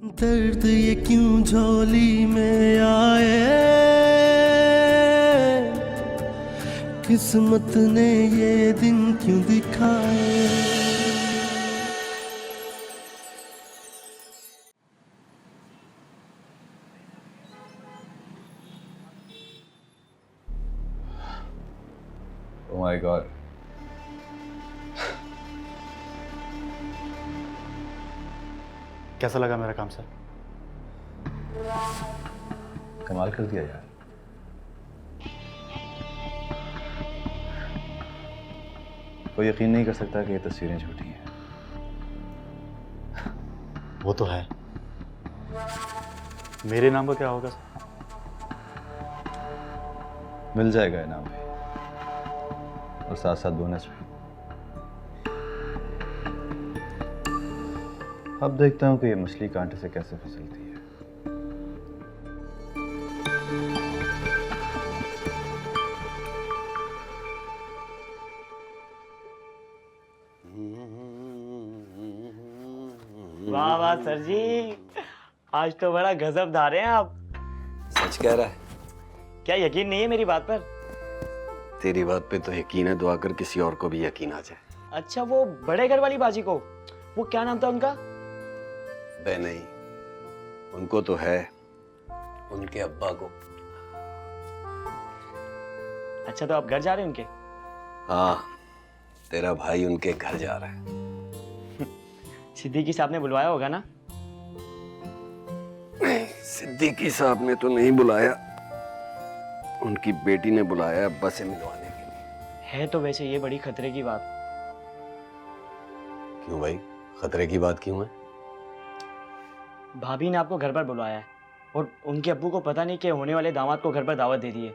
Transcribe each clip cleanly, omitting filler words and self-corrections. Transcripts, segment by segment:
दर्द ये क्यों झोली में आए, किस्मत ने ये दिन क्यों दिखाए। Oh my God. कैसा लगा मेरा काम सर? कमाल कर दिया यार। कोई यकीन नहीं कर सकता कि ये तस्वीरें झूठी हैं। वो तो है। मेरे नाम पर क्या होगा सर? मिल जाएगा इनाम भी और साथ साथ बोनस भी। अब देखता हूँ कि ये मछली कांटे से कैसे फिसलती है। वाह वाह सर जी, आज तो बड़ा गजब धारे हैं आप। सच कह रहा है? क्या यकीन नहीं है मेरी बात पर? तेरी बात पे तो यकीन है, दुआ कर किसी और को भी यकीन आ जाए। अच्छा, वो बड़े घर वाली बाजी को, वो क्या नाम था उनका? बे नहीं, उनको तो है, उनके अब्बा को। अच्छा, तो आप घर जा रहे हैं उनके? हाँ, तेरा भाई उनके घर जा रहा है। सिद्दीकी साहब ने बुलवाया होगा ना? नहीं, सिद्दीकी साहब ने तो नहीं बुलाया, उनकी बेटी ने बुलाया अब्बा से मिलवाने के लिए। है तो वैसे ये बड़ी खतरे की बात। क्यों भाई, खतरे की बात क्यों है? भाभी ने आपको घर पर बुलवाया है और उनके अब्बू को पता नहीं कि होने वाले दामाद को घर पर दावत दे दी है।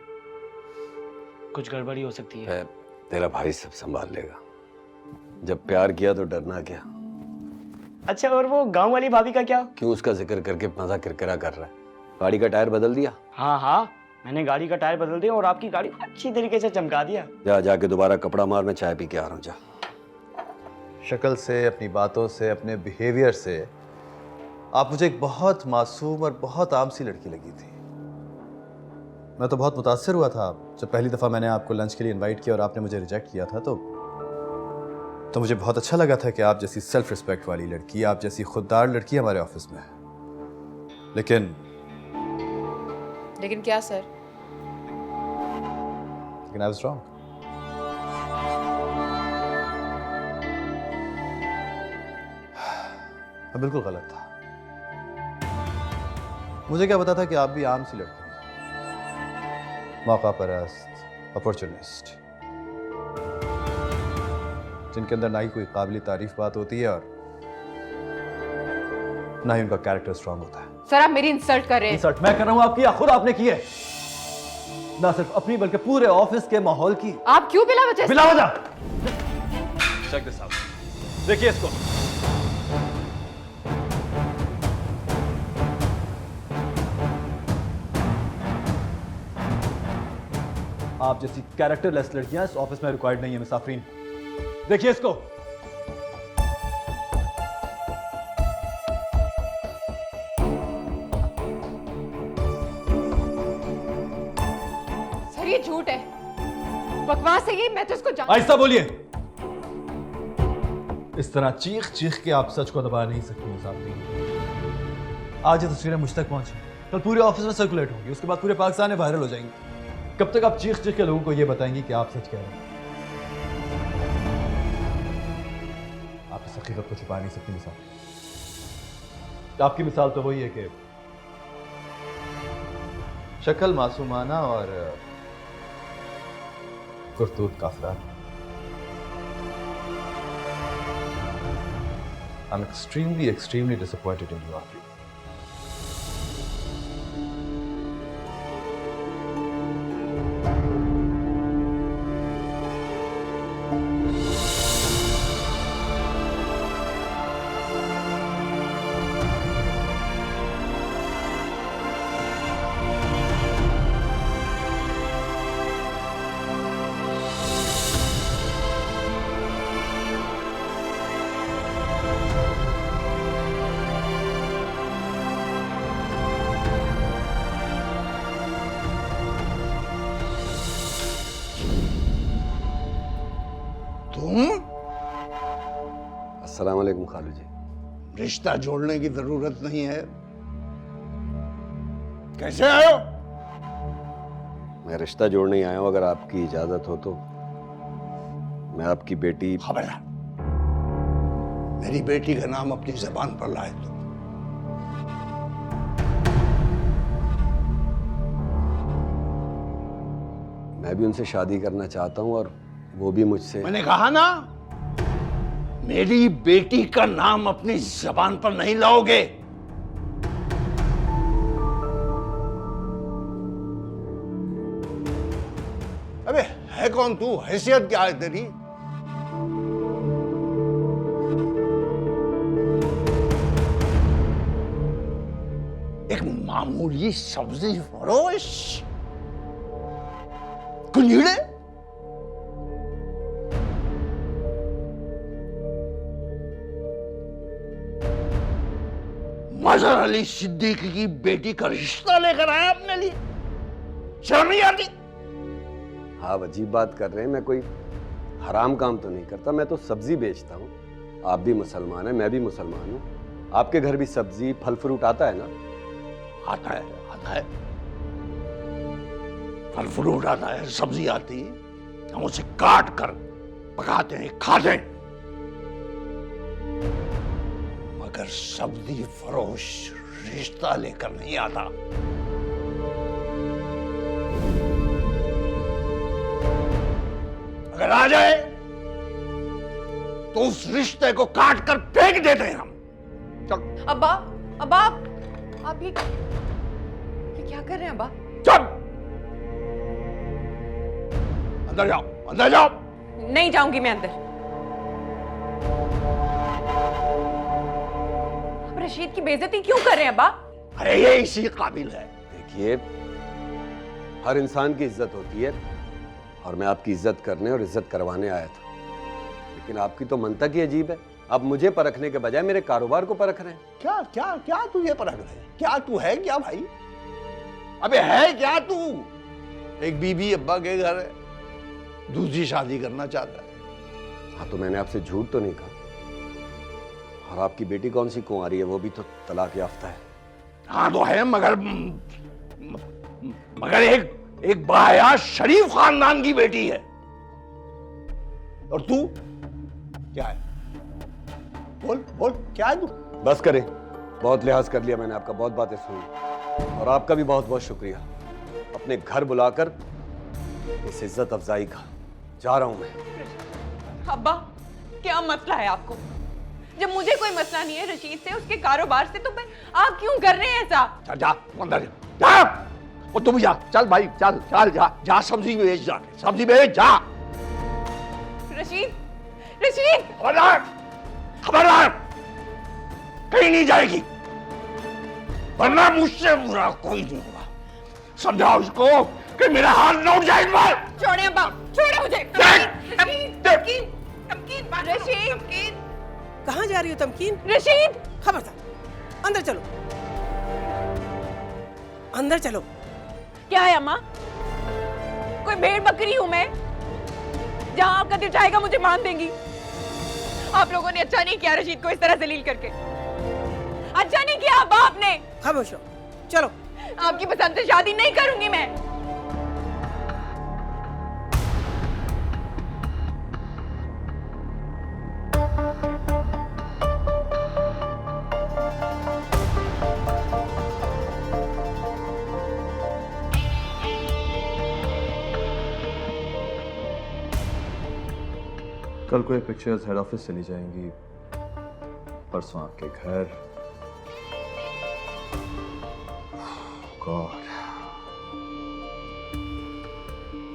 कुछ गड़बड़ी हो सकती है। तेरा भाई सब संभाल लेगा। जब प्यार किया तो डरना क्या। अच्छा, और वो गांव वाली भाभी का क्या? क्यों उसका जिक्र करके मजा किरकिरा कर रहा है? गाड़ी का टायर बदल दिया? हाँ हाँ, मैंने गाड़ी का टायर बदल दिया और आपकी गाड़ी को अच्छी तरीके से चमका दिया। जाके दोबारा कपड़ा मार, मैं चाय पी के आ रहा हूँ। जा। शक्ल से, अपनी बातों से, अपने बिहेवियर से आप मुझे एक बहुत मासूम और बहुत आम सी लड़की लगी थी। मैं तो बहुत मुतासिर हुआ था जब पहली दफ़ा मैंने आपको लंच के लिए इनवाइट किया और आपने मुझे रिजेक्ट किया था। तो मुझे बहुत अच्छा लगा था कि आप जैसी सेल्फ रिस्पेक्ट वाली लड़की, आप जैसी खुददार लड़की हमारे ऑफिस में है। लेकिन क्या सर? I was wrong. मैं बिल्कुल गलत था। मुझे क्या पता था कि आप भी आम सी लड़की हैं, मौका परस्त, अपॉर्चुनिस्ट, जिनके अंदर ना ही कोई काबिल तारीफ बात होती है और ना ही उनका कैरेक्टर स्ट्रांग होता है। सर, आप मेरी इंसल्ट कर रहे हैं। इंसल्ट मैं कर रहा हूं आपकी या खुद आपने की है? ना सिर्फ अपनी बल्कि पूरे ऑफिस के माहौल की। आप क्यों बिला वजह? बिला वजह? चेक दिस आउट, देखिए इसको। आप जैसी कैरेक्टरलेस लड़कियां इस ऑफिस में रिक्वायर्ड नहीं है मिस आफरीन। देखिए इसको। सर, ये झूठ है, बकवास है ये। मैं तो इसको ऐसा बोलिए। इस तरह चीख चीख के आप सच को दबा नहीं सकती मिस आफरीन। आज ये तस्वीरें मुझ तक पहुंची, कल पूरे ऑफिस में सर्कुलेट होंगी, उसके बाद पूरे पाकिस्तान में वायरल हो जाएंगी। कब तक आप चीख चीख के लोगों को ये बताएंगी कि आप सच कह रहे हैं? आप इस हकीकत को छुपा नहीं सकती मिसाल। आपकी मिसाल तो वही है कि शक्ल मासूमाना और करतूत काफिराना। I'm extremely disappointed in you, Afri. अस्सलाम वालेकुम खालू जी। रिश्ता जोड़ने की जरूरत नहीं है। कैसे आए हो? मैं रिश्ता जोड़ने ही आया हूँ, अगर आपकी इजाजत हो तो मैं आपकी बेटी। खबरदार, मेरी बेटी का नाम अपनी जबान पर लाए तो। मैं भी उनसे शादी करना चाहता हूँ और वो भी मुझसे। मैंने कहा ना, मेरी बेटी का नाम अपनी जबान पर नहीं लाओगे। अबे है कौन तू? हैसियत क्या है तेरी? एक मामूली सब्जी फरोश, कुंजीड़े। मजहर अली सिद्दीकी की बेटी का रिश्ता लेकर आया अपने लिए। शर्म नहीं आती? हाँ, अजीब बात कर रहे हैं। मैं कोई हराम काम तो नहीं करता, मैं तो सब्जी बेचता हूँ। आप भी मुसलमान हैं, मैं भी मुसलमान हूँ। आपके घर भी सब्जी फल फ्रूट आता है ना? आता है, आता है। फल फ्रूट आता है, सब्जी आती है, हम उसे काट कर पकाते हैं, खाते हैं। मगर सब्जी फरोश रिश्ता लेकर नहीं आता। अगर आ जाए तो उस रिश्ते को काट कर फेंक देते हैं हम। चल। अब्बा, अब्बा, आप ये क्या कर रहे हैं अब्बा? चल, अंदर जाओ, अंदर जाओ। नहीं जाऊंगी मैं अंदर। आप रशीद की बेइज्जती क्यों कर रहे हैं अब्बा? अरे ये इसी काबिल है। देखिए, हर इंसान की इज्जत होती है और मैं आपकी इज्जत करने और इज्जत करवाने आया था। लेकिन आपकी तो मंतक ही अजीब है। आप मुझे परखने के बजाय मेरे कारोबार को परख रहे हैं। क्या क्या क्या तू ये परख रहे है? क्या तू है क्या भाई? अबे है क्या तू? एक बीबी अब्बा के घर है, दूसरी शादी करना चाहता है। हाँ, तो मैंने आपसे झूठ तो नहीं कहा। और आपकी बेटी कौन सी कुंवारी है, वो भी तो तलाक याफ्ता है। हाँ तो है, मगर एक बाहया शरीफ खानदान की बेटी है। और तू क्या है? बोल बोल, क्या है तू? बस करें, बहुत लिहाज कर लिया मैंने आपका, बहुत बातें सुनी। और आपका भी बहुत बहुत शुक्रिया अपने घर बुलाकर इस इज्जत अफजाई का। जा रहा हूं मैं। अब्बा, क्या मसला है आपको? जब मुझे कोई मसला नहीं है रशीद से, उसके कारोबार से, तो मैं आप क्यों कर रहे हैं ऐसा? जा जा अंदर जा। और तुम जा, चल भाई, चल चल, जा सब्जी बेच, जाके सब्जी बेच जा। रशीद, रशीद! खबरदार, खबरदार, कहीं नहीं जाएगी, वरना मुझसे बुरा कोई नहीं होगा। समझाओ इसको कि मेरा हाथ न उठ जाए इस बार। छोड़े अब्बा, छोड़े मुझे। तमकीन, रशीद! कहाँ जा रही हो तमकीन? रशीद! खबरदार, अंदर चलो, अंदर चलो। क्या है अम्मा? कोई भेड़ बकरी हूं मैं? जहां आपका दिल चाहेगा मुझे मान देंगी। आप लोगों ने अच्छा नहीं किया रशीद को इस तरह जलील करके। अच्छा नहीं किया अब्बा आपने। खामोश हो, चलो। आपकी पसंद से शादी नहीं करूंगी मैं। कल को ये पिक्चर्स हेड ऑफिस चली जाएंगी, परसों आपके घर। गॉड,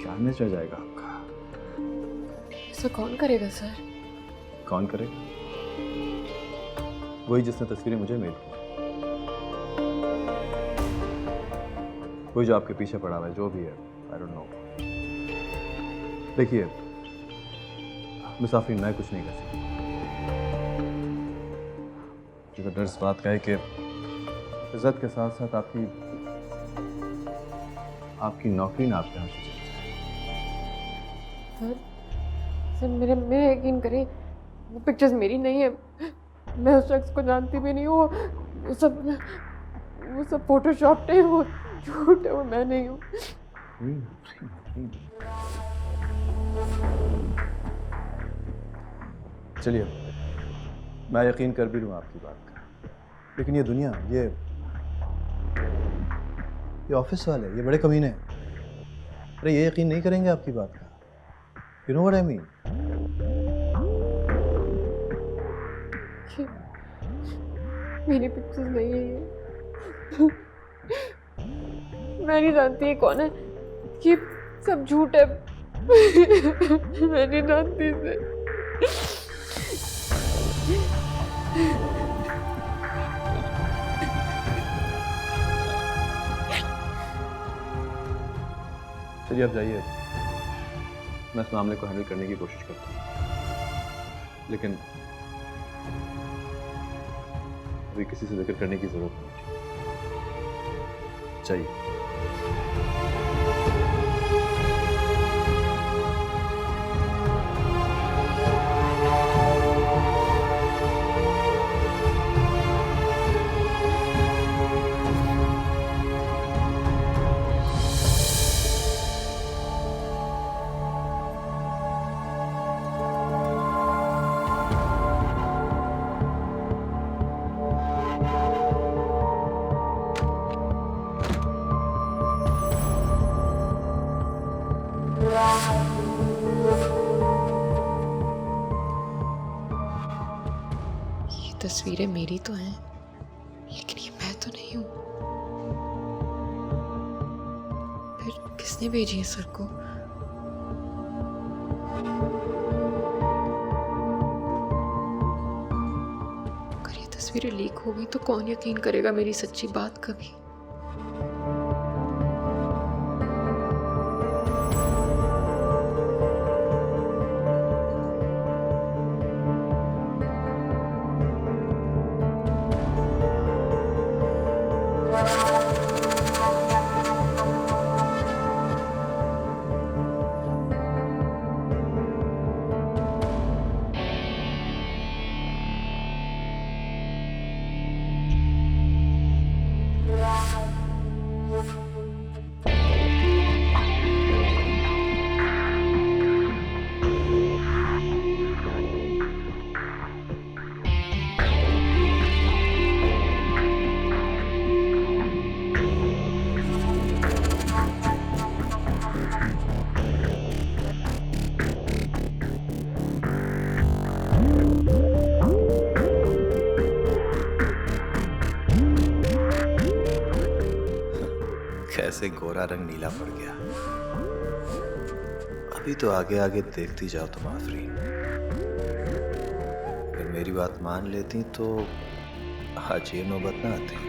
क्या इमेज रह जाएगा आपका? ऐसा कौन करेगा सर? कौन करेगा? वही जिसने तस्वीरें मुझे मेल की, वही जो आपके पीछे पड़ा हुआ है, जो भी है, आई डोंट नो। देखिए, मुसाफिर मैं कुछ नहीं कर सकता। जो तो इस बात का है कि इज्जत के साथ साथ आपकी नौकरी ना आपके हाथ से चली जाए। सर मेरे यकीन करें, वो पिक्चर्स मेरी नहीं है। मैं उस शख्स को जानती भी नहीं हूँ। वो सब फोटोशॉप है, वो झूठ है, वो मैं नहीं हूँ। चलिए, मैं यकीन कर भी लूँ आपकी बात का, लेकिन ये दुनिया, ये ऑफिस वाले, ये बड़े कमीने हैं। अरे ये यकीन नहीं करेंगे आपकी बात का। You know what I mean? मेरी पिक्चर्स नहीं है ये। मैं नहीं जानती ये कौन है, ये सब झूठ है। मैं नहीं जानती इसे। चलिए आप जाइए, मैं इस मामले को हैंडल करने की कोशिश करता हूँ, लेकिन अभी किसी से जिक्र करने की जरूरत नहीं। चाहिए। ये तस्वीरें मेरी तो हैं, लेकिन ये मैं तो नहीं हूँ। फिर किसने भेजी है सर को? अगर ये तस्वीरें लीक हो गई तो कौन यकीन करेगा मेरी सच्ची बात कभी? कैसे गोरा रंग नीला पड़ गया। अभी तो आगे आगे देखती जाओ तुम आफरीन। अगर मेरी बात मान लेती तो आज ये नौबत ना आती।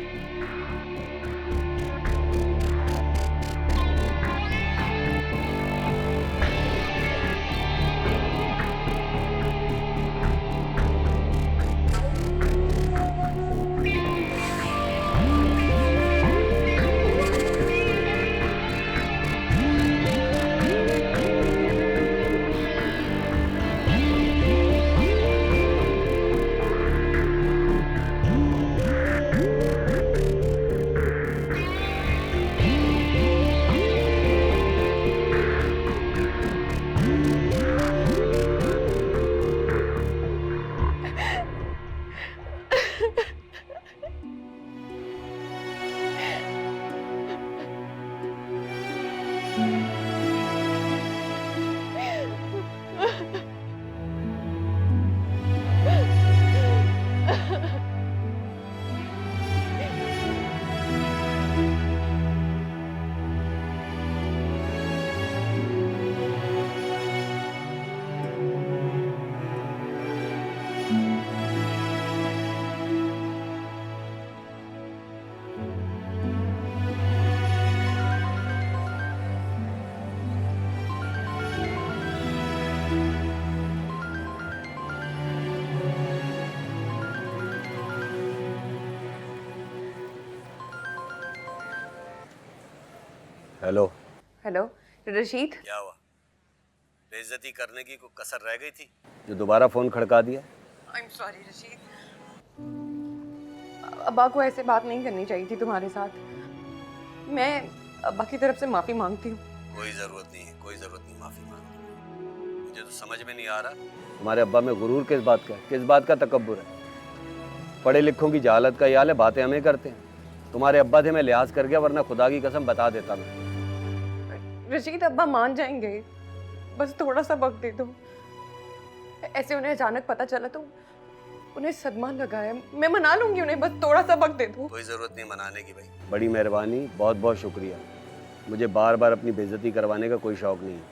हेलो। हेलो रशीद। क्या हुआ? बेइज्जती करने की कोई कसर रह गई थी जो दोबारा फोन खड़का दिया? आई एम सॉरी रशीद, अब्बा को ऐसे बात नहीं करनी चाहिए थी तुम्हारे साथ। मैं अब्बा की तरफ से माफी मांगती हूँ। कोई जरूरत नहीं है, कोई जरूरत नहीं माफी मांगने की। मुझे तो समझ में नहीं आ रहा तुम्हारे अब्बा में गुरूर किस बात का है, किस बात का तकब्बुर है। पढ़े लिखों की जहालत का ये हाल है, बातें हमें करते हैं। तुम्हारे अब्बा थे मैं लिहाज कर गया, वरना खुदा की कसम बता देता मैं। रशीद अब्बा मान जाएंगे, बस थोड़ा सा वक्त दे दो। ऐसे उन्हें अचानक पता चला तो उन्हें सदमा लगा है। मैं मना लूंगी उन्हें, बस थोड़ा सा वक्त दे दो। कोई जरूरत नहीं मनाने की भाई। बड़ी मेहरबानी, बहुत बहुत शुक्रिया। मुझे बार बार अपनी बेइज्जती करवाने का कोई शौक नहीं है।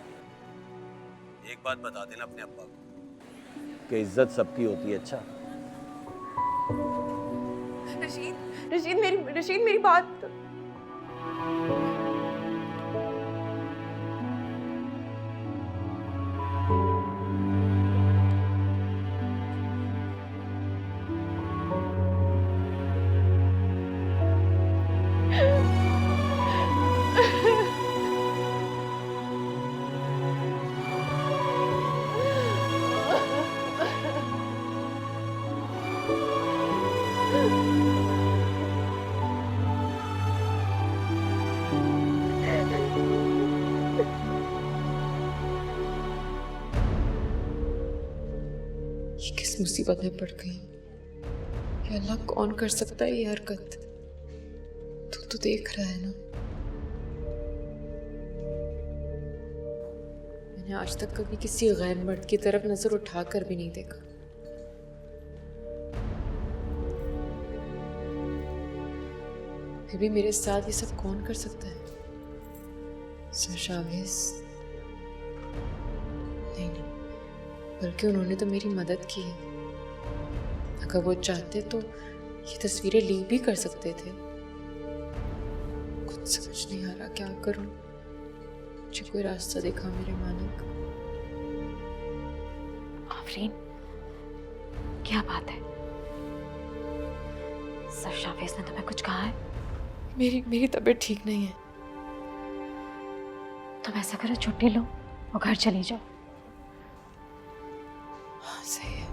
एक बात बता देना अपने अब्बा को कि इज्जत सबकी होती है। अच्छा रशीद मेरी बात। ये किस मुसीबत में पड़ गई? या अल्लाह कौन कर सकता है ये हरकत? तू तो देख रहा है ना। मैंने आज तक कभी किसी गैर मर्द की तरफ नजर उठाकर भी नहीं देखा। फिर भी मेरे साथ ये सब कौन कर सकता है? शावेज? नहीं, बल्कि उन्होंने तो मेरी मदद की है। अगर वो चाहते तो ये तस्वीरें लीक भी कर सकते थे। कुछ समझ नहीं आ रहा क्या करूं। मुझे कोई रास्ता दिखा मेरे मालिक। आफरीन, क्या बात है? सर शावेज ने तुम्हें कुछ कहा है? मेरी तबीयत ठीक नहीं है। तुम ऐसा करो, छुट्टी लो और घर चली जाओ। हाँ सही है,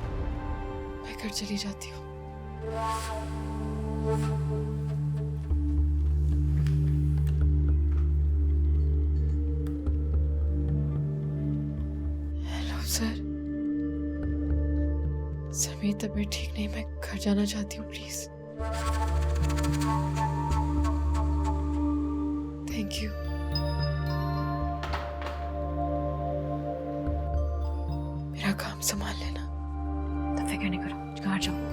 मैं घर चली जाती हूँ। हेलो सर, मेरी तबीयत ठीक नहीं, मैं घर जाना चाहती हूँ प्लीज। Thank you. मेरा काम संभाल लेना। तो फिक्र नहीं करो, घर जाओ।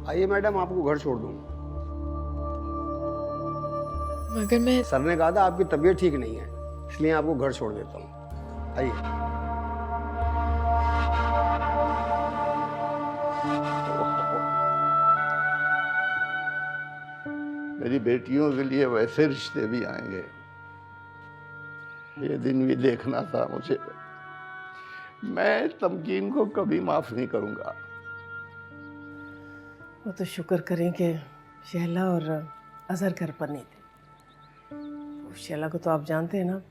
आइए मैडम, आपको घर छोड़ दूँ। मगर मैं सर ने कहा था आपकी तबीयत ठीक नहीं है, इसलिए आपको घर छोड़ देता हूँ। आइए। मेरी बेटियों के लिए वैसे रिश्ते भी आएंगे, ये दिन भी देखना था मुझे। मैं तमकीन को कभी माफ नहीं करूंगा। वो तो शुक्र करें कि शहला और अजहर घर पर नहीं थे। शहला को तो आप जानते हैं ना,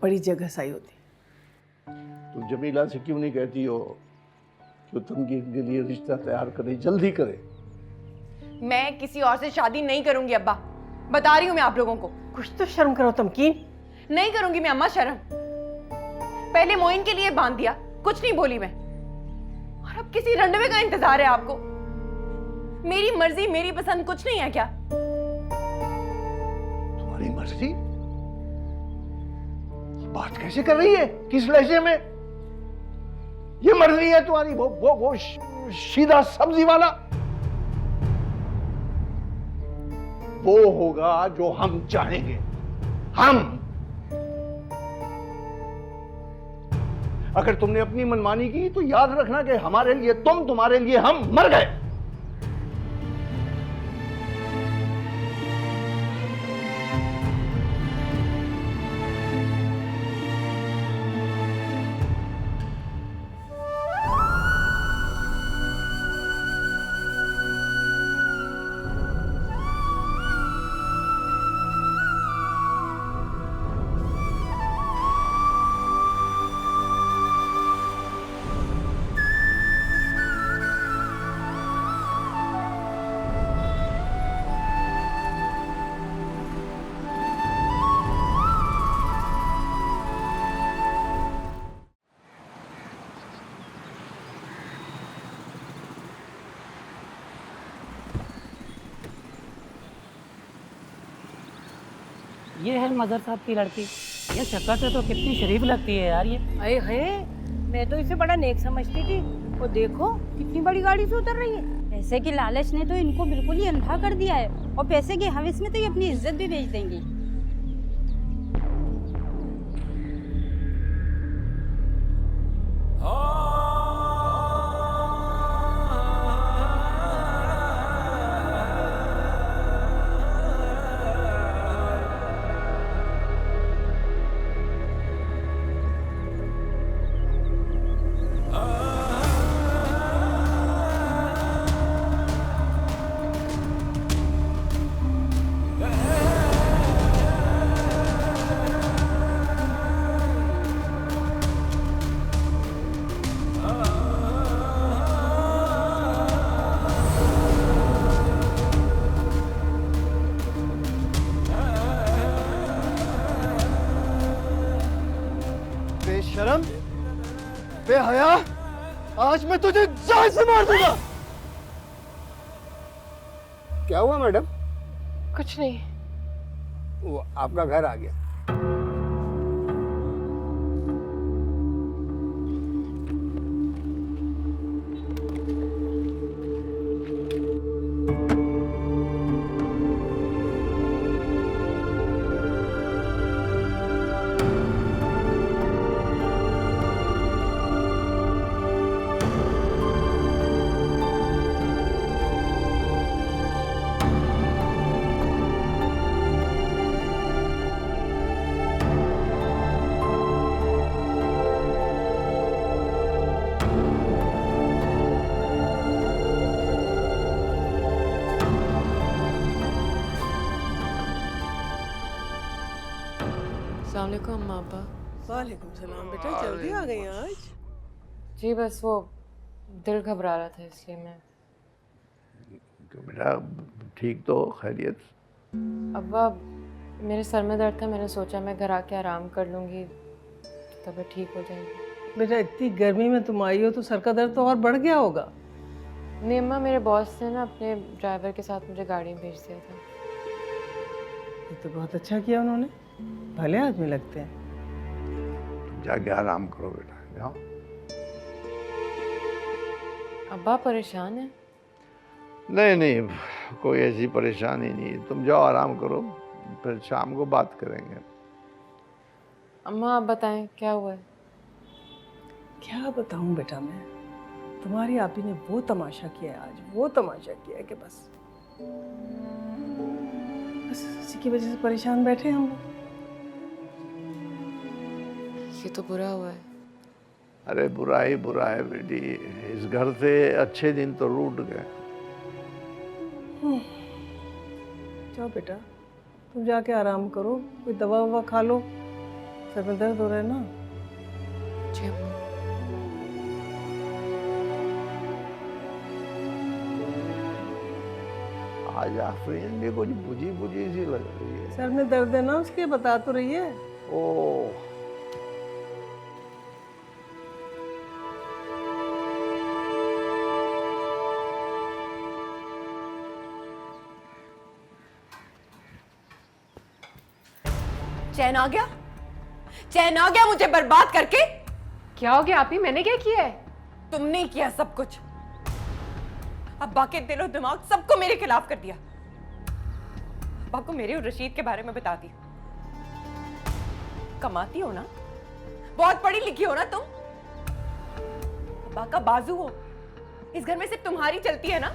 बड़ी जगह साई होती। तुम जमीला से क्यों नहीं कहती हो कि तमकीन के लिए रिश्ता तैयार करे, जल्दी करे? मैं किसी और से शादी नहीं करूंगी अब्बा, बता रही हूँ मैं आप लोगों को। कुछ तो शर्म करो तमकीन। नहीं करूंगी मैं अम्मा शर्म। पहले मोइन के लिए बांध दिया, कुछ नहीं बोली मैं, और अब किसी रंडवे का इंतजार है आपको। मेरी मर्जी मेरी पसंद कुछ नहीं है क्या? तुम्हारी मर्जी? बात कैसे कर रही है, किस लहजे में? ये मर्जी है तुम्हारी, वो सीधा सब्जी वाला? वो होगा जो हम चाहेंगे। हम अगर तुमने अपनी मनमानी की तो याद रखना कि हमारे लिए तुम, तुम्हारे लिए हम मर गए। ये है मदर साहब की लड़की। ये शक्ल से तो कितनी शरीफ लगती है यार ये। अरे है, मैं तो इसे बड़ा नेक समझती थी। वो देखो कितनी बड़ी गाड़ी से उतर रही है। पैसे की लालच ने तो इनको बिल्कुल ही अंधा कर दिया है, और पैसे की हवस में तो ये अपनी इज्जत भी बेच देंगी। बेशरम, बेहया, आज मैं तुझे जान से मार दूंगा। क्या हुआ मैडम? कुछ नहीं। वो आपका घर आ गया। अस्सलामुअलैकुम अम्मा अब्बा। वालेकुम सलाम बेटा, जल्दी आ गई आज। जी बस वो दिल घबरा रहा था इसलिए मैं। तो बेटा ठीक तो खैरियत? अब्बा मेरे सर में दर्द था, मैंने सोचा मैं घर आके आराम कर लूँगी तो तबीयत ठीक हो जाएगी। बेटा इतनी गर्मी में तुम आई हो तो सर का दर्द तो और बढ़ गया होगा। नहीं अम्मा, मेरे बॉस ने ना अपने ड्राइवर के साथ मुझे गाड़ी में भेज दिया था। ये तो बहुत अच्छा किया उन्होंने, भले आदमी लगते हैं। तुम जाके आराम करो बेटा, जाओ। अब्बा परेशान है? नहीं नहीं, कोई ऐसी परेशानी नहीं, तुम जाओ आराम करो, फिर शाम को बात करेंगे। अम्मा आप बताएं क्या हुआ है? क्या बताऊं बेटा मैं, तुम्हारी आपी ने वो तमाशा किया है आज, वो तमाशा किया है कि बस इसी की वजह से परेशान बैठे हैं हम लोग। ये तो बुरा हुआ है। अरे बुरा ही बुरा है बेटी, इस घर से अच्छे दिन तो रूठ गए। जाओ बेटा, तुम जाके आराम करो, कोई दवा ववा खा लो, सर में दर्द हो रहा है ना। जी अम्मा। आज आफरीन भी कुछ बुझी बुझी सी लग रही है। सर में दर्द है ना उसके, बता तो रही है। ओह चैन आ गया, चैन आ गया मुझे बर्बाद करके। क्या हो गया आपी, मैंने क्या किया है? तुमने किया सब कुछ। अब्बा के दिलो दिमाग सबको मेरे खिलाफ कर दिया। अब्बा को मेरे और रशीद के बारे में बता दिया। कमाती हो ना, बहुत पढ़ी लिखी हो ना तुम, अब्बा का बाजू हो। इस घर में सिर्फ तुम्हारी चलती है ना?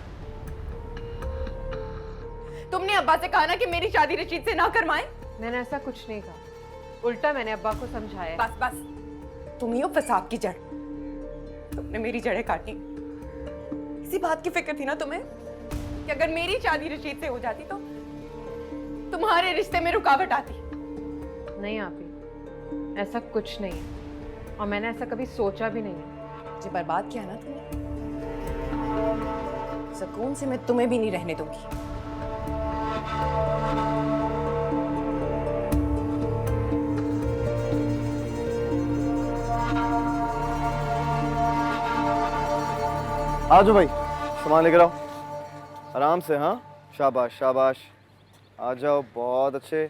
तुमने अब्बा से कहा ना कि मेरी शादी रशीद से ना करवाएं। मैंने ऐसा कुछ नहीं कहा, उल्टा मैंने अब्बा को समझाया। बस बस, तुम ही हो फसाद की जड़। तुमने मेरी जड़ें काटी। इसी बात की फिक्र थी ना तुम्हें कि अगर मेरी शादी रशीद से हो जाती तो तुम्हारे रिश्ते में रुकावट आती। नहीं आपी, ऐसा कुछ नहीं है और मैंने ऐसा कभी सोचा भी नहीं है। मुझे बर्बाद किया ना तुमने, सुकून से मैं तुम्हें भी नहीं रहने दूंगी। आ जाओ भाई, सामान लेकर आओ। आराम से, हाँ, शाबाश शाबाश। आ जाओ, बहुत अच्छे।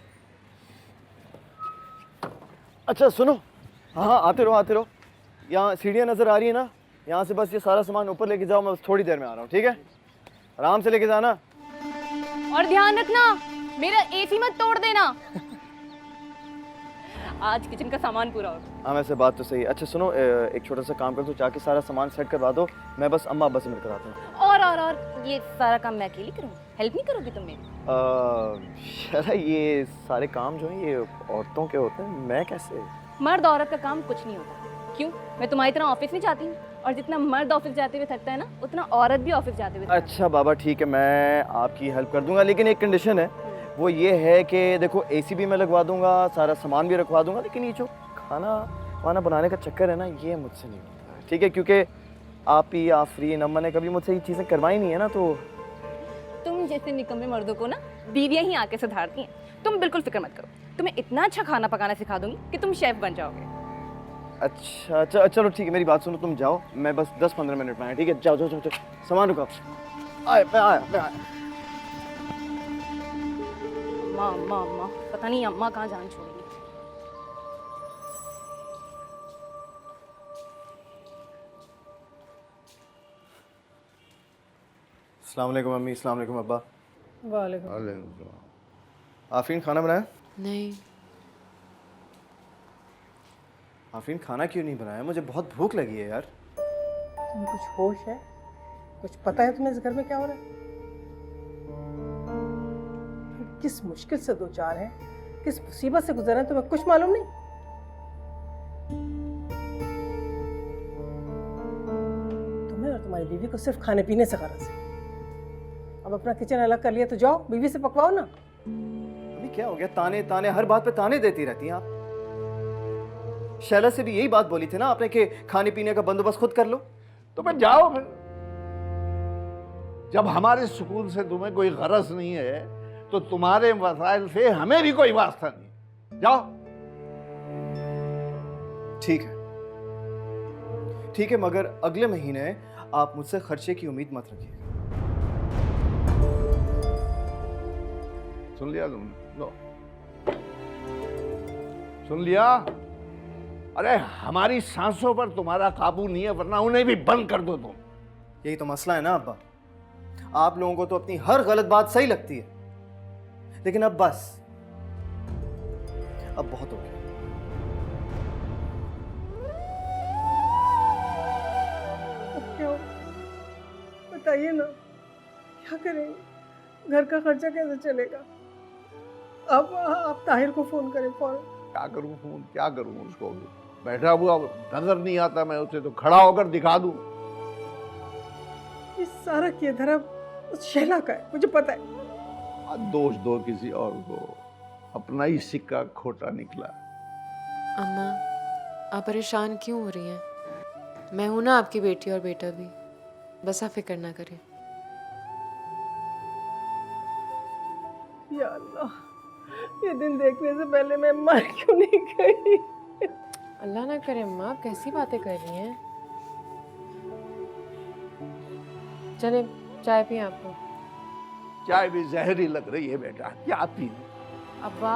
अच्छा सुनो, हाँ हाँ, आते रहो आते रहो। यहाँ सीढ़ियाँ नज़र आ रही है ना, यहाँ से बस ये सारा सामान ऊपर लेके जाओ। मैं बस थोड़ी देर में आ रहा हूँ, ठीक है? आराम से लेके जाना। और ध्यान रखना, मेरा एसी मत तोड़ देना। आज किचन का सामान पूरा होगा। हाँ, वैसे बात तो सही है। अच्छा सुनो, एक छोटा सा काम कर दो, जाके सारा सामान सेट करवा दो। मैं बस अम्मा अब्बा से मिलकर आता हूँ। और ये सारा काम मैं अकेली करूँ? हेल्प नहीं करोगी तुम मेरी? शरा, ये सारे काम जो हैं ये औरतों के होते हैं, मैं कैसे? मर्द औरत का काम कुछ नहीं होता। क्यों? मैं तुम्हारी तरह ऑफिस नहीं जाती हूँ, और जितना मर्द ऑफिस जाते हुए थकता है ना, उतना औरत भी ऑफिस जाते हुए। अच्छा बाबा, ठीक है, मैं आपकी हेल्प कर दूंगा, लेकिन एक कंडीशन है। वो ये है कि देखो, एसी भी मैं लगवा दूंगा, सारा सामान भी रखवा दूंगा, लेकिन ये जो खाना वाना बनाने का चक्कर है ना, ये मुझसे नहीं होता, ठीक है? क्योंकि आप ही आफरीन अम्मा ने कभी मुझसे ये चीज़ें करवाई नहीं है ना, तो तुम जैसे निकम्मे मर्दों को ना बीवियां ही आके सुधारती हैं। तुम बिल्कुल फिक्र मत करो, तुम्हें इतना अच्छा खाना पकाना सिखा दूंगी कि तुम शेफ बन जाओगे। अच्छा चलो ठीक है, मेरी बात सुनो, तुम जाओ, मैं बस 10-15 मिनट में आया, ठीक है? जाओ जाओ जाओ, सामान रुकाओ। मैं आया। अम्मा, पता नहीं अम्मा कहाँ जान छोड़ेगी। अस्सलाम वालेकुम अम्मी, अस्सलाम वालेकुम अब्बा। वालेकुम। आफरीन खाना बनाया? नहीं। आफरीन खाना क्यों नहीं बनाया? मुझे बहुत भूख लगी है यार। तुम्हें कुछ होश है? कुछ पता है तुम्हें इस घर में क्या हो रहा है? किस मुश्किल से दो चार हैं, किस मुसीबत से गुजर रहे हैं, तुम्हें कुछ मालूम नहीं? तुम्हें और तुम्हारी बीवी को सिर्फ खाने पीने से गरज है। अब अपना किचन अलग कर लिया तो जाओ बीवी से पकवाओ ना। अभी क्या हो गया? ताने ताने, हर बात पे ताने देती रहती हैं आप। शैला से भी यही बात बोली थी ना आपने कि खाने पीने का बंदोबस्त खुद कर लो। तो मैं जाओ फिर। जब हमारे सुकून से तुम्हें कोई गरज नहीं है तो तुम्हारे वसाइल से हमें भी कोई वास्ता नहीं। जाओ। ठीक है, मगर अगले महीने आप मुझसे खर्चे की उम्मीद मत रखिएगा। सुन लिया तुमने? लो, सुन लिया? अरे हमारी सांसों पर तुम्हारा काबू नहीं है, वरना उन्हें भी बंद कर दो तुम। यही तो मसला है ना अब्बा, आप लोगों को तो अपनी हर गलत बात सही लगती है, लेकिन अब बस, अब बहुत हो गया। अब क्या हो? बताइए ना, क्या करेंगे? घर का खर्चा कैसे चलेगा? अब आप ताहिर को फोन करें फौरन। क्या करूं फोन, क्या करूं? उसको बैठा हुआ नजर नहीं आता, मैं उसे तो खड़ा होकर दिखा दूं। इस सारा किया धरा उस शैला का है, मुझे पता है। दोष दो किसी और को, अपना ही सिक्का खोटा निकला। अम्मा, आप परेशान क्यों हो रही हैं? मैं हूं ना आपकी बेटी और बेटा भी, बस आप फिक्र ना करें। या अल्लाह, ये दिन देखने से पहले मैं मर क्यों नहीं गई? अल्लाह ना करे अम्मा, आप कैसी बातें कर रही हैं? चले चाय पिए आपको। चाय भी जहरी लग रही है बेटा, क्या पी? अब्बा,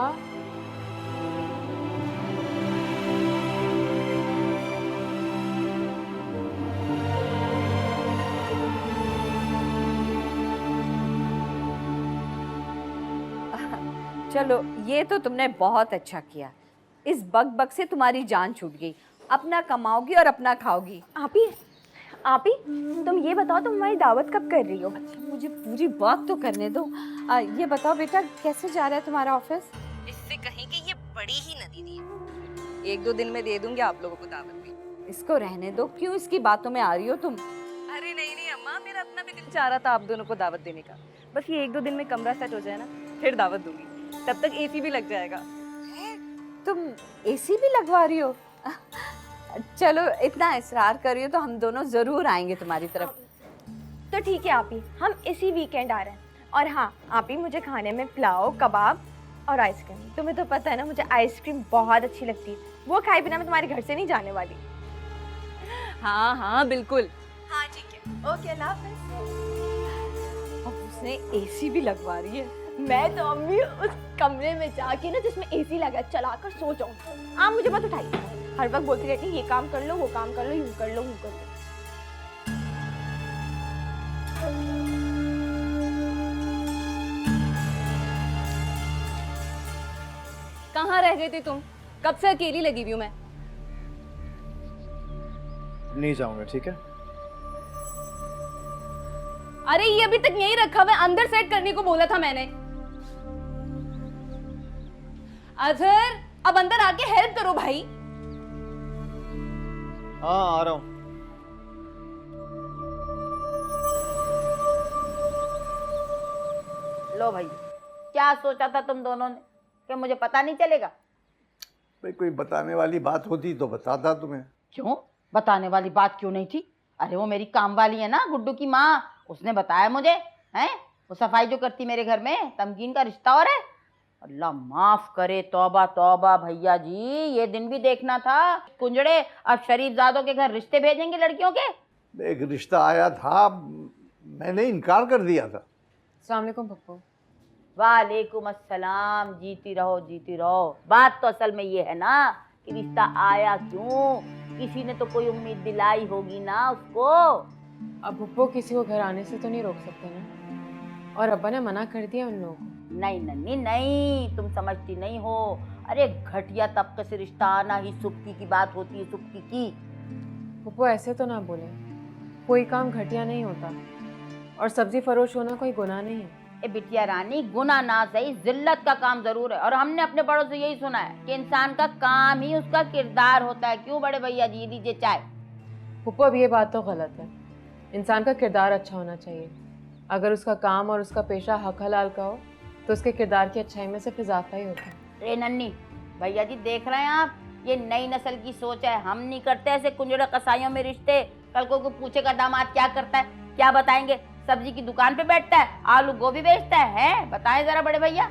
चलो, ये तो तुमने बहुत अच्छा किया। इस बक बक से तुम्हारी जान छूट गई। अपना कमाओगी और अपना खाओगी। आप ही आप ही तुम ये बताओ तुम हमारी दावत कब कर रही हो? अच्छा मुझे पूरी बात तो करने दो। ये बताओ बेटा कैसे जा रहा है तुम्हारा ऑफिस? इससे कहीं कि ये बड़ी ही नदी थी। 1-2 दिन में दे दूंगी आप लोगों को दावत भी। इसको रहने दो, क्यों इसकी बातों में आ रही हो तुम? अरे नहीं अम्मा, मेरा अपना भी दिल चाह रहा था आप दोनों को दावत देने का। बस ये 1-2 दिन में कमरा सेट हो जाए ना, फिर दावत दूंगी। तब तक एसी भी लग जाएगा। तुम एसी भी लगवा रही हो? चलो इतना इसरार कर रही हो तो हम दोनों जरूर आएंगे तुम्हारी तरफ। तो ठीक है आप ही, हम इसी वीकेंड आ रहे हैं। और हाँ आप ही, मुझे खाने में पुलाव, कबाब और आइसक्रीम। तुम्हें तो पता है ना मुझे आइसक्रीम बहुत अच्छी लगती है। वो खाए बिना मैं तुम्हारे घर से नहीं जाने वाली। हाँ बिल्कुल। हाँ ठीक है, ओके अल्लाह हाफ़िज़। अब उसने एसी भी लगवा रही है। मैं तो अम्मी उस कमरे में जाके ना जिसमें एसी लगा चलाकर सो जाऊँ। आप मुझे मत उठाइए, हर वक्त बोलती रहती है ये काम कर लो, वो काम कर लो, यूँ कर लो, यूँ कर लो। कहाँ रह गए थे तुम? कब से अकेली लगी हुई हूँ मैं। नहीं जाऊंगा, ठीक है? अरे ये अभी तक यहीं रखा हुआ है, अंदर सेट करने को बोला था मैंने। अजहर अब अंदर आके हेल्प करो भाई। हाँ आ रहा हूँ। लो भाई, क्या सोचा था तुम दोनों ने कि मुझे पता नहीं चलेगा? भाई कोई बताने वाली बात होती तो बताता तुम्हें। क्यों बताने वाली बात क्यों नहीं थी? अरे वो मेरी काम वाली है ना, गुड्डू की माँ, उसने बताया मुझे। हैं वो सफाई जो करती मेरे घर में, तमकीन का रिश्ता और है। अल्लाह माफ करे, तौबा तौबा भैया जी, ये दिन भी देखना था। कुंजड़े अब शरीफजादों के घर रिश्ते भेजेंगे लड़कियों के। एक रिश्ता आया था, मैंने इनकार कर दिया था। अस्सलाम वालेकुम पप्पू। वालेकुम अस्सलाम। जीती रहो जीती रहो। बात तो असल में ये है ना कि रिश्ता आया क्यों, किसी ने तो कोई उम्मीद दिलाई होगी ना उसको। अब पप्पू किसी को घर आने से तो नहीं रोक सकते ना, और अब्बा ने मना कर दिया उन लोगों को। नहीं नन्नी नहीं, तुम समझती नहीं हो। अरे घटिया तबके से रिश्ता आना ही सुबकी की बात होती है, सुबकी की। पप्पू ऐसे तो ना बोले, कोई काम घटिया नहीं होता, और सब्जी फरोश होना कोई गुनाह नहीं है। ए बिटिया रानी, गुनाह ना सही, जिल्लत का काम जरूर है। और हमने अपने बड़ों से यही सुना है कि इंसान का काम ही उसका किरदार होता है। क्यों बड़े भैया जी, लीजिए चाय। पप्पू अब ये बात तो गलत है। इंसान का किरदार अच्छा होना चाहिए। अगर उसका काम और उसका पेशा हक हलाल का हो तो उसके किरदार की अच्छाई में सिर्फ इजाफा ही होता है। ए नन्नी भैया जी, देख रहे हैं आप, ये नई नस्ल की सोच है। हम नहीं करते ऐसे कुंजड़ा कसाईयों में रिश्ते। कल को पूछेगा दामाद क्या करता है, क्या बताएंगे? सब्जी की दुकान पे बैठता है, आलू गोभी बेचता है? बताएं जरा बड़े भैया।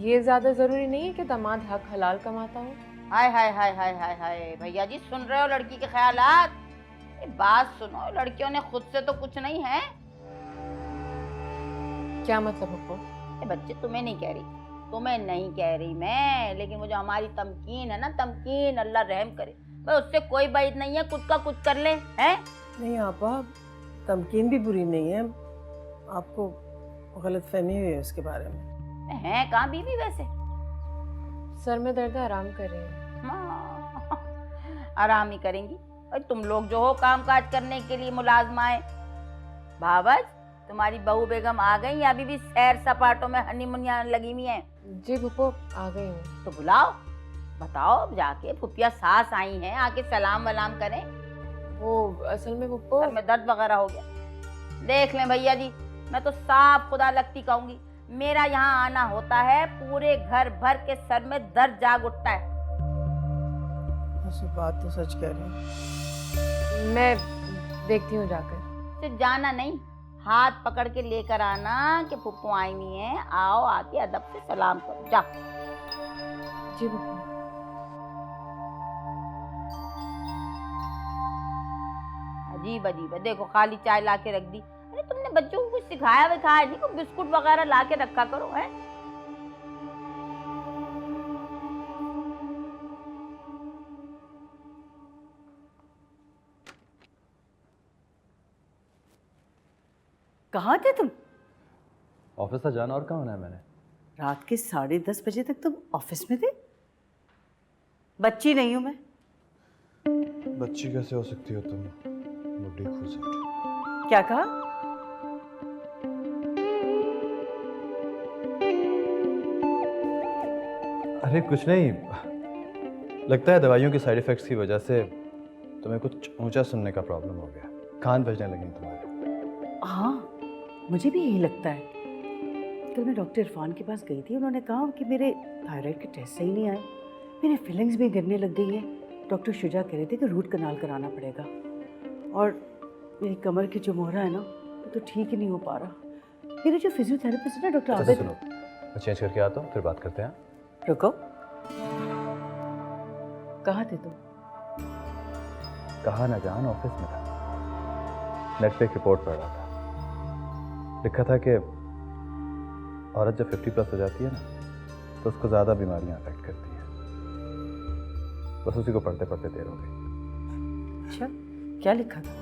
ये ज्यादा जरूरी नहीं है कि दामाद हक हलाल कमाता हो। हाय हाय हाय हाय हाय हाय भैया जी, सुन रहे हो लड़की के ख्यालात? बात सुनो, लड़कियों ने खुद से तो कुछ नहीं है। क्या मतलब पप्पू? बच्चे तुम्हें नहीं कह रही, तुम्हें नहीं कह रही मैं, लेकिन वो जो हमारी तमकीन है ना, तमकीन, अल्लाह रहम करे भाई, उससे कोई बात नहीं है, कुछ का कुछ कर ले। हैं नहीं आपा, तमकीन भी बुरी नहीं है, आपको गलत फहमी हुई है उसके बारे में। हैं कहाँ बीवी वैसे? सर में दर्द है, आराम कर रही है। आराम ही करेंगी और तुम लोग जो हो काम काज करने के लिए मुलाजमाए। भावज, तुम्हारी बहू बेगम आ गई या अभी भी सैर सपाटों में हनीमून लगी हुई हैं? जी फुप्पो आ गई हूँ। तो बुलाओ, बताओ जाके, फुफिया सास आई हैं, आके सलाम वलाम करें। वो असल में फुप्पो में दर्द वगैरह हो गया। देख लें भैया जी, मैं तो साफ खुदा लगती कहूंगी, मेरा यहाँ आना होता है, पूरे घर भर के सर में दर्द जाग उठता है। बात तो सच कह रही हूँ। मैं देखती हूँ जाकर। सिर्फ जाना नहीं, हाथ पकड़ के लेकर आना कि फुप्पो आई हुई हैं, आओ आके अदब से सलाम करो। जा। जी फुप्पो। अजीब अजीब है, देखो खाली चाय ला के रख दी। अरे तुमने बच्चों को कुछ सिखाया विखाया नहीं? कोई बिस्कुट वगैरह ला के रखा करो। है कहाँ थे तुम? ऑफिस था जाना, और कहाँ होना है मैंने? रात के 10:30 बजे तक तुम ऑफिस में थे? बच्ची नहीं हूं मैं। बच्ची कैसे हो सकती हो तुम, बुढ़ी खूसट। क्या कहा? अरे कुछ नहीं, लगता है दवाइयों के साइड इफेक्ट्स की वजह से तुम्हें कुछ ऊंचा सुनने का प्रॉब्लम हो गया, कान बजने लगे तुम्हारे। हाँ, मुझे भी यही लगता है। कल मैं डॉक्टर इरफान के पास गई थी, उन्होंने कहा कि मेरे थायराइड के टेस्ट सही नहीं आए, मेरी फीलिंग्स भी गिरने लग गई हैं। डॉक्टर शुजा कह रहे थे कि रूट कनाल कराना पड़ेगा, और मेरी कमर की जो मोहरा है ना, वो तो ठीक ही नहीं हो पा रहा। मेरे जो फिजियोथेरेपिस्ट है ना डॉक्टर अच्छा आबिद, सुनो, मैं चेंज करके आता हूँ, फिर बात करते हैं। रुको, कहाँ थे तुम? कहा ना जान, ऑफिस में था, नेट पे एक रिपोर्ट पढ़ रहा था। लिखा था कि औरत जब 50+ हो जाती है ना, तो उसको ज़्यादा बीमारियां अफेक्ट करती हैं। बस उसी को पढ़ते पढ़ते देर हो गई। अच्छा, क्या लिखा था?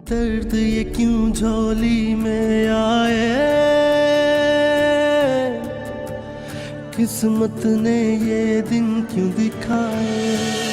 दर्द ये क्यों झोली में आए, किस्मत ने ये दिन क्यों दिखाए।